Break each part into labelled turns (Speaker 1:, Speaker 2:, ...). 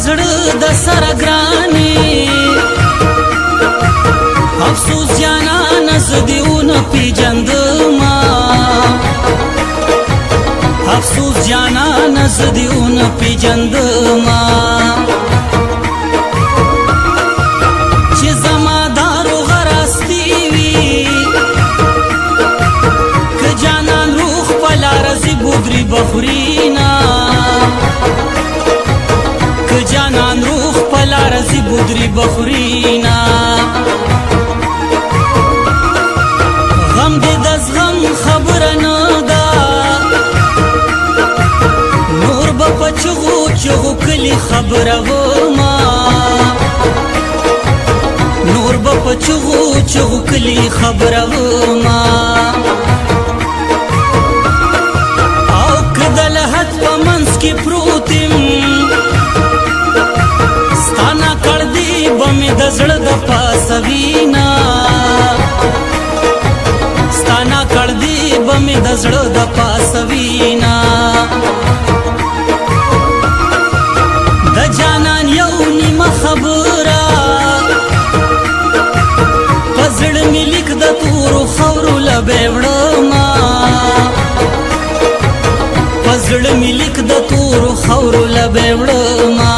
Speaker 1: زړه د سره ګرانې افسوس جانانه زه دې ونه پیژندما افسوس جانانه زه دې ونه پیژندما چې زما دا روغه راستي وي که جانان روح په لاره ځي بودري بخورينا که جانان روح په لاره ځي بودري بخورينا غم دې د زغم خبره نه ده نور به په چغو چغو کلي خبره وما نور به په چغو چغو کلي خبره وما او که د لحد په منځ کې پروت یم ستا ناکړدي به مې د زړه د پاسه وینا ستا ناکړدي به مې د زړه د پاسه وینا د جانان یو نیمه خبره په زړه مې لیک د تورو خاورو لبې وړمه په زړه مې لیک د تورو خاورو لبې وړمه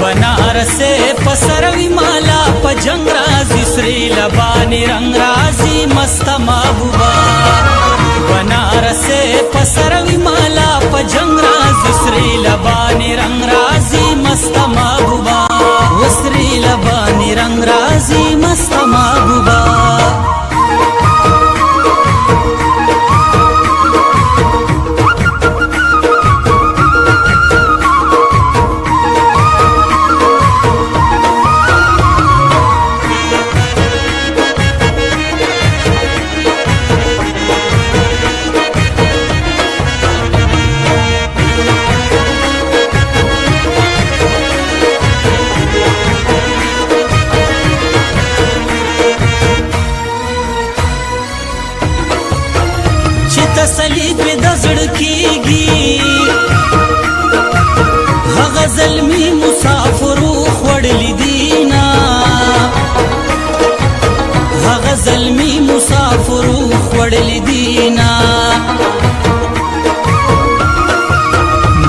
Speaker 1: بنارسه په سروي مالا په جنگ رازي سري لباني رنگ رازي مست محبوبا بنارسه په سروي مالا په جنگ رازي سري لباني رنگ رازي مست محبوبا وسري لباني رنگ رازي مست محبوبا تسلی پې د زړه کېږي هغه زلمي مسافرو خوړلي دينا هغه زلمي مسافرو خوړلي دينا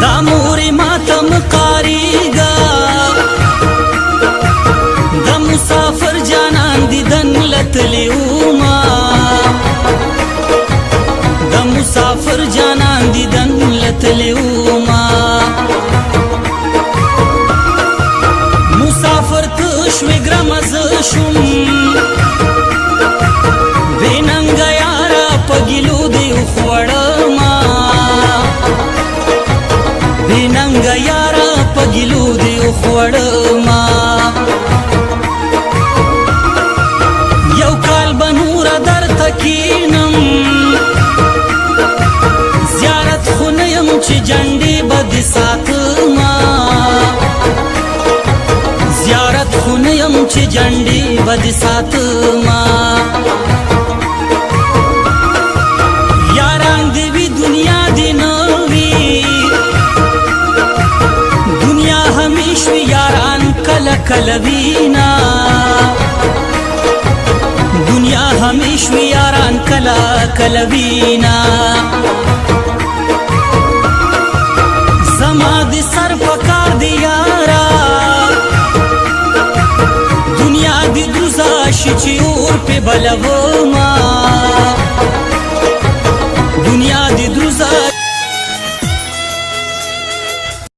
Speaker 1: دا مورې ماته مقارېږه د مسافر جانان دیدن لتلی وما مسافر جانان دیدن لتلی وما مسافر تشوی گرمز شم بیننگ یارا پگیلو دیو خوڑما بیننگ یارا پگیلو دیو خوڑما یو کال بنور در تکینم چې جنډې به دې ساتما زیارت خو نه یم چې جنډې به دې ساتما یاران دې وي دنیا دې نه وي دنیا همیش وي یاران کله کله وینا دنیا همیش وي یاران کله کله وینا زما دی سر پکار دی یارا دنیا دی دروزا شی چی اور پی بلوما